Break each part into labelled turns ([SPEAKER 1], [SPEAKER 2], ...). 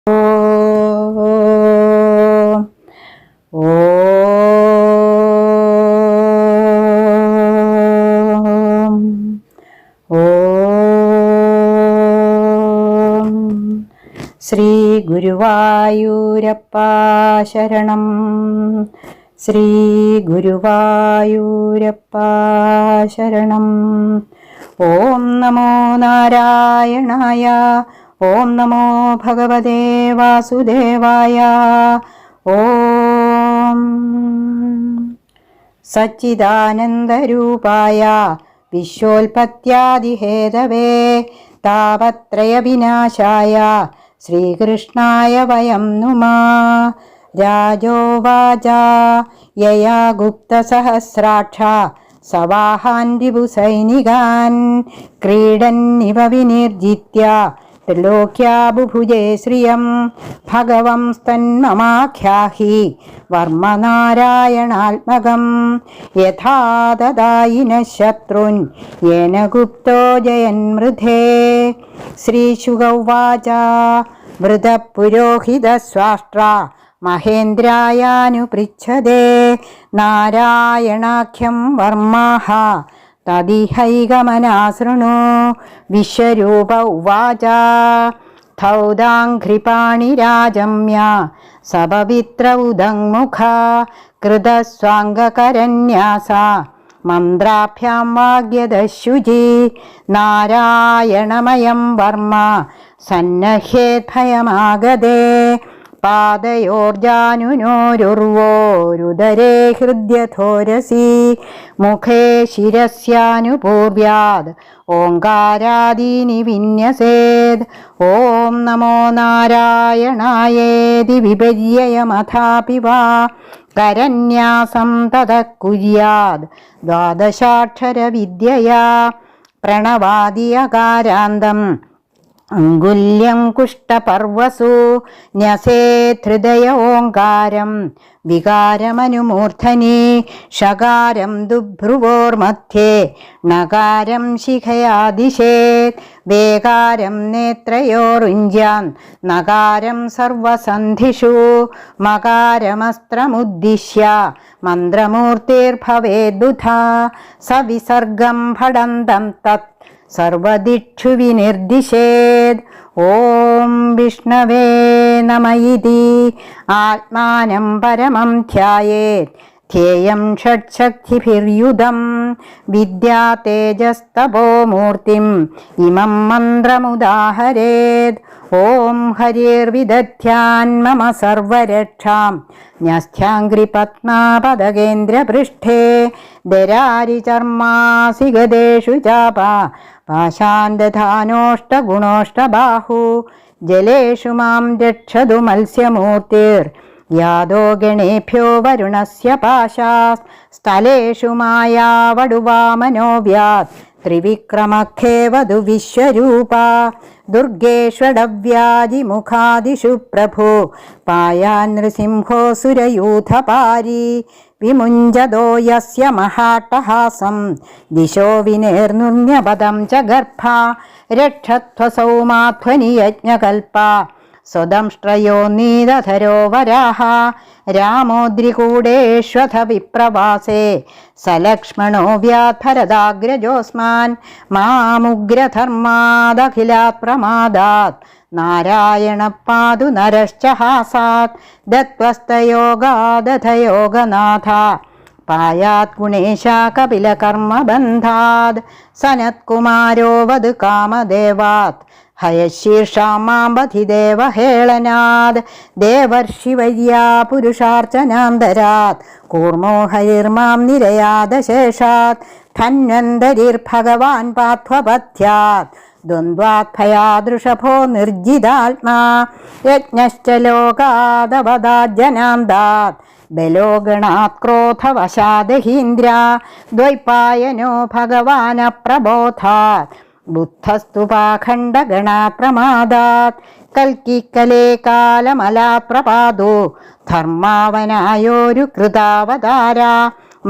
[SPEAKER 1] ശ്രീ ഗുരുവായൂരപ്പ ശരണം. ശ്രീ ഗുരുവായൂരപ്പ ശരണം. ഓം നമോ നാരായണായ. ഓം നമോ ഭഗവതേ വാസുദേവായ. ഓം സച്ചിദാനന്ദരൂപായ വിശ്വോൽപത്യാദിഹേതവേ താപത്രയവിനാശായ ശ്രീകൃഷ്ണായ വയം നുമഃ. രാജോവാച യയാ ഗുപ്തസഹസ്രാക്ഷ സവാഹാൻ രിപുസൈനികാൻ ക്രീഡന്നിവ വിനിർജിത്യ ത്രിലോക്യാ ബുഭുജേ ശ്രിയം ഭഗവംസ്തന്മമാഖ്യാഹി വർമ്മനാരായണാത്മകം യഥാ ദദായിന ശത്രുൻ യേന ഗുപ്തോ ജയന്മൃധേ. ശ്രീശുക ഉവാച മൃതപുരോഹിതസ്വാഷ്ട്ര മഹേന്ദ്രായാനുപൃച്ഛതേ നാരായണാഖ്യം വർമാഹ തദിഹൈകമനാശൃണു. വിശ്വരൂപ ഉവാച ധൗതാഘ്രിപാണിരാജമ്യ സപവിത്ര ഉദങ്മുഖ കൃതസ്വാംഗകരന്യാസ മന്ത്രാഭ്യാം വാഗ്യദശുചി നാരായണമയം വർമ്മ സന്നഹ്യേദ്ഭയമാഗതേ. പാദയോർജാനുനോരുർവോരുദരേ ഹൃദ്യഥോരസി മുഖേ ശിരസ്യാനുപൂർവ്യാദ് ഓങ്കാരാദീനി വിന്യസേത്. ഓം നമോ നാരായണായേതി വിപര്യയമഥാപി വാ കരന്യാസം തതഃ കുര്യാദ് ദ്വാദശാക്ഷരവിദ്യയാ പ്രണവാദിയകാരാന്തം അങ്കുല്യം കുഷ്ടപർവസു ന്യസേത് ഹൃദയ ഓങ്കാരം വികാരമനുമൂർധനി ഷകാരം ദുഭ്രുവോർമധ്യേ നകാരം ശിഖയാദിശേത് വേകാരം നേത്രയോരുഞ്ജാൻ നകാരം സർവസന്ധിഷു മകാരമസ്ത്രമുദ്ദിശ്യ മന്ത്രമൂർത്തിർഭവേദ്ബുധാ സവിസർഗം ഭടന്തം തത് സർവദിക്ഷു വിനിർദിശേത്. ഓം വിഷ്ണവേ നമ ഇതി ആത്മാനം പരമം ധ്യായേത് ധ്യേയം ഷഡ്ശക്തിഭിർയുധം വിദ്യാ തേജസ്തപോ മൂർത്തിം ഇമം മന്ത്രമുദാഹരേത്. ഓം ഹരിർവിദധ്യാൻ മമ സർവരക്ഷാം ന്യസ്ത്യാംഘ്രിപത്മാപദകേന്ദ്രപൃഷ്ഠേ ദരാരിചർമാസി ഗദേഷു ചാപ പാശാന്തധാനോഷ്ടഗുണോഷ്ടബാഹു ജലേഷു മാം രക്ഷതു മത്സ്യമൂർത്തിർ യാദോ ഗണേഭ്യോ വരുണസ്യ പാശാസ് സ്ഥലേഷു മായാവടുവാമനോവ്യാത് ത്രിവിക്രമഖേവതു വിശ്വരൂപ ദുർഗേഷ്വടവ്യാജിമുഖാദിഷു പ്രഭു പായാൻ നൃസിംഹോസുരയൂഥപാരി വിമുഞ്ചതോ യസ്യ മഹാട്ടഹാസം ദിശോ വിനേർനുന്യപദം ച ഗർഭ രക്ഷത്വസൗമാധ്വനി യജ്ഞകൽപ സ്വദംഷ്ട്രയോ നീതധരോ വരാഹ രാമോദ്രികൂടേഷ്വഥ വിപ്രവാസേ സലക്ഷ്മണോ വ്യാഭരദാഗ്രജോസ്മാൻ മാമുഗ്രധർമാദഖിലാത് പ്രമാദാത് നാരായണ പാതു നരശ്ചഹാസാത് ദത്വസ്തയോഗാദഥയോഗനാഥ പായാത് ഗുണേശാ കപിലകർമ്മബന്ധാത് സനത്കുമാരോ വദ് കാമദേവാത് ഹയശീർഷാമാമ്പധി ദേവഹേളനാത് ദേവർഷിവര്യാ പുരുഷാർച്ചനാന്തരാത് കൂർമോ ഹരിർമാം നിരയാദശേഷാത് ധന്വന്തരിർഭഗവാൻ പാത്വപഥ്യാത് ദ്വന്ദ്വാത്ഭയാദൃഷഭോ നിർജിതാത്മാ യജ്ഞശ്ച ലോകാദവദാജനാന്താത് ബലോ ഗണാത് ക്രോധവശാദഹീന്ദ്ര ദ്വൈപായനോ ഭഗവാന പ്രബോധാത് ബുദ്ധസ്തു പാഖണ്ഡഗണാത് പ്രമാദാത് കൽക്കിക്കലേ കാലമലാത് പ്രപാദോ ധർമാവനായോരു കൃതാവതാര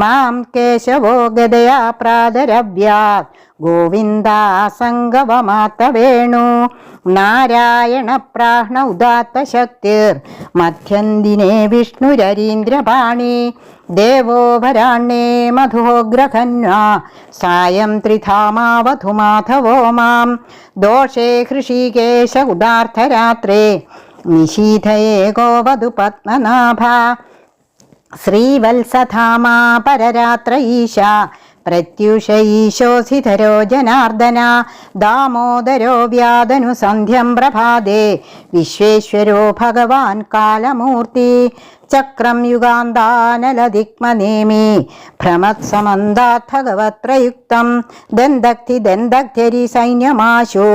[SPEAKER 1] മാം കേശവോ ഗദയാ പ്രാതരവ്യാത് ഗോവിന്ദാസംഗവമാത്ത വേണു നാരായണ പ്രാഹ്ണ ഉദാത്ത ശക്തിർ മധ്യന്തിനെ വിഷ്ണുരരീന്ദ്രപാണി ദേവോ വരാണ്ണേ മധുഗ്രഹന്വാ സായം ത്രിധാമാവധു മാധവോ മാം ദോഷേ ഹൃഷീകേശ ഉദാർത്ഥരാത്രേ നിശീഥയേ ഗോവധു പത്മനാഭ ശ്രീവത്സധാമാ പരരാത്ര ഈശ പ്രത്യുഷ ഈശോസിധരോ ജനാർദ്ദന ദാമോദരോ വ്യാദനു സന്ധ്യം പ്രഭാതേ വിശ്വേശ്വരോ ഭഗവാൻ കാലമൂർത്തി ചക്രം യുഗാന്താനലദിക്മനേമി ഭ്രമത്സമന്താത് ഭഗവത്രയുക്തം ദന്തക്തി സൈന്യമാശു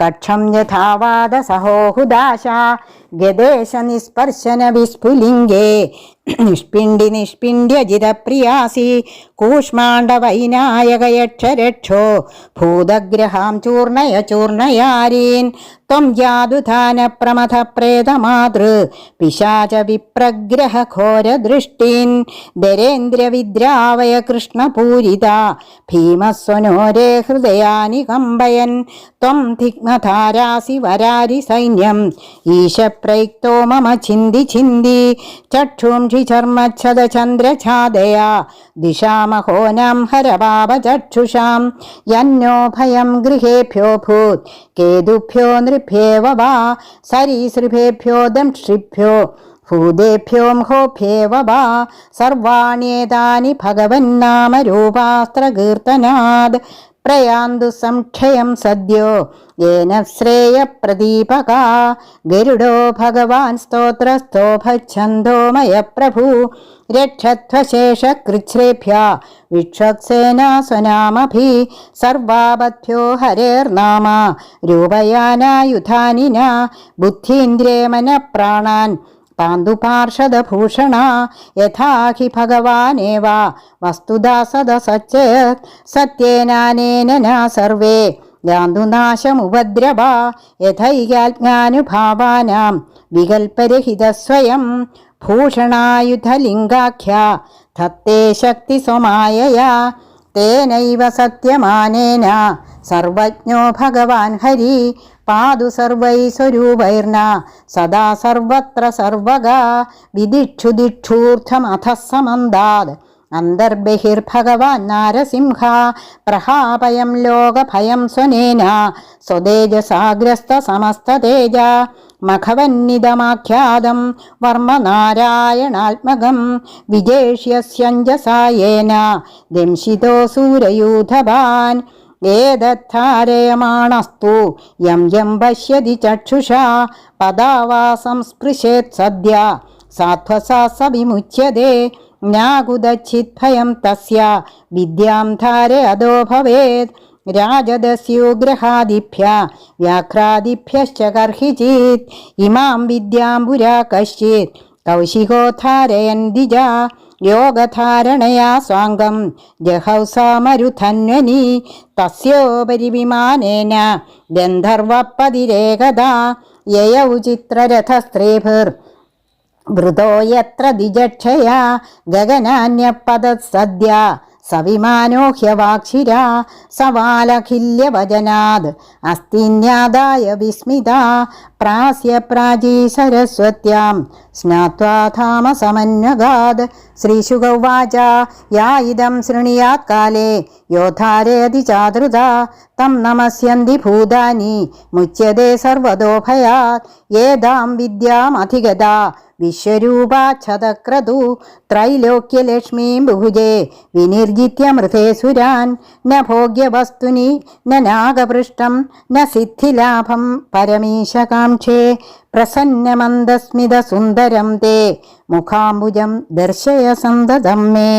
[SPEAKER 1] കക്ഷം യഥാവാദ സഹോഹുദാശ ഗദേശ നിസ്പർശന വിസ്ഫുലിംഗേ നിഷ്പിണ്ഡ്യജിതപ്രിയാസി കൂഷ്മാണ്ഡവൈനായകയക്ഷരക്ഷോ ഭൂതഗ്രഹാം ചൂർണയാരീൻ ത്വം ജാതുധാന പ്രമഥ പ്രേതമാതൃ പിശാച വിപ്രഗ്രഹ ഘോരദൃഷ്ടീൻ ദരേന്ദ്രവിദ്രാവയ കൃഷ്ണപൂരിത ഭീമസ്വനോരേ ഹൃദയാനി കമ്പയൻ ത്വം ധിഗ്മധാരാസി വരാരി സൈന്യം ഈശപ്രയുക്തോ മമ ഛിന്തി ചക്ഷുംഷി ചർമ്മച്ഛദചന്ദ്രഛാദയാ ദിശാമഹോനാം ഹരപാപചക്ഷുഷാം യന്നോ ഭയം ഗൃഹേഭ്യോ ഭൂത് കേതുഭ്യോ നൃഭ്യേവ വാ സരീസൃഭേഭ്യോ ദംഷ്ട്രിഭ്യോ ഭൂതേഭ്യോ മഹോഭ്യേവ വാ സർവാണ്യേതാനി ഭഗവന്നാമരൂപാസ്ത്രകീർത്തനാദ് പ്രയാന്തു സംക്ഷയം സദ്യോ യേന ശ്രേയപ്രദീപക ഗരുഡോ ഭഗവാൻ സ്തോത്രസ്തോഭച്ഛന്ദോമയ പ്രഭു രക്ഷധ്വശേഷകൃച്ഛ്രേഭ്യ വിക്ഷക്സേനാസ്വനാമഭി സർവാപദ്ഭ്യോ ഹരേർനാമ രൂപയാനായുധാനിന ബുദ്ധീന്ദ്രേ മനഃപ്രാണാൻ പാന്തുപാർഷദഭൂഷണ യഥാഹി ഭഗവാനേവ വസ്തുതാ സദസച്ചേത് സത്യേനാനേന സർവേ യാന്തു നാശമുപദ്രവ യഥൈകാജ്ഞാനുഭാവാനാം വികൽപരഹിതസ്വയം ഭൂഷണായുധലിംഗാഖ്യ ധത്തേ ശക്തി സ്വമായയാ തേനൈവ സത്യമാനേന സർവജ്ഞോ ഭഗവാൻ ഹരി പാതു സർവൈ സ്വരൂപൈർന സദാ സർവത്ര സർവഗാ വിദിക്ഷു ദിക്ഷൂർത്ഥമഥ സമന്താത് അന്തർബഹിർഭഗവാൻ നാരസിംഹ പ്രഹാപയം ലോകഭയം സ്വനേന സ്വതേജസാഗ്രസ്ത സമസ്തതേജ മഖവന്നിതമാഖ്യാതം വർമ്മനാരായണാത്മകം വിജേഷ്യസ്യഞ്ജസായേന ദംശിതോ സൂരയൂഥവാൻ ഏതദ്ധാരയമാണസ്തു യം യം പശ്യതി ചക്ഷുഷാ പദാവാ സംസ്പൃശേത് സദ്യ സാത്വസാ സ വിമുച്യതേ ജ്ഞാകുദച്ചിത് ഭയം തസ്യ വിദ്യാം ധാരയതോ ഭവേത് രാജദസ്യുഗ്രഹാദിഭ്യ വ്യാഘ്രാദിഭ്യശ്ച കർഹിചിത് ഇമാം വിദ്യാം പുരാ കശ്ചിത് കൗശികോ ധാരയൻ ദ്വിജ യോഗധാരണയാ സ്വാംഗം ജഹൗസാമരുധന്വനി തസ്യോപരി വിമാനേന ഗന്ധർവപതിരേകദാ യയൗ ചിത്രരഥസ്ത്രീഭിർ വൃതോ യത്ര ദ്വിജക്ഷയാ ഗഗനാന്യപദസദ്യ സവിമാനോ ഹ്യവാക്ഷിരാ സവാലഖില്യവചനാദ് അസ്തിന്യാദായ വിസ്മിത പ്രാസ്യ പ്രാചീ സരസ്വത്യാം സ്നാത്വാ ധാമസമന്വഗാദ് ശ്രീശുക ഉവാച യാ ഇദം ശൃണിയാത് കാലേ യോധാരയതി ചാതൃത തം നമസ്യന്തി ഭൂതാനി മുച്യതേ സർവതോ ഭയാത് ഏതാം വിദ്യാമധിഗതാ വിശ്വരൂപാച്ഛതക്രതു ത്രൈലോക്യലക്ഷ്മീം ബുഭുജേ വിനിർജിത്യമൃതേ സുരാൻ ന ഭോഗ്യവസ്തുനി ന നാഗപൃഷ്ടം ന സിദ്ധിലാഭം പരമീശകാംക്ഷേ പ്രസന്നമന്ദസ്മിതസുന്ദരം തേ മുഖാംബുജം ദർശയ സന്തതം മേ.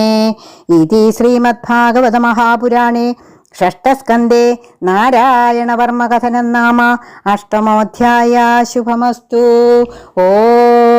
[SPEAKER 1] ഇതി ശ്രീമദ്ഭാഗവത മഹാപുരാണേ ഷഷ്ഠസ്കന്ധേ നാരായണവർമ്മകഥനം നാമ അഷ്ടമോധ്യായ. ശുഭമസ്തു. ഓം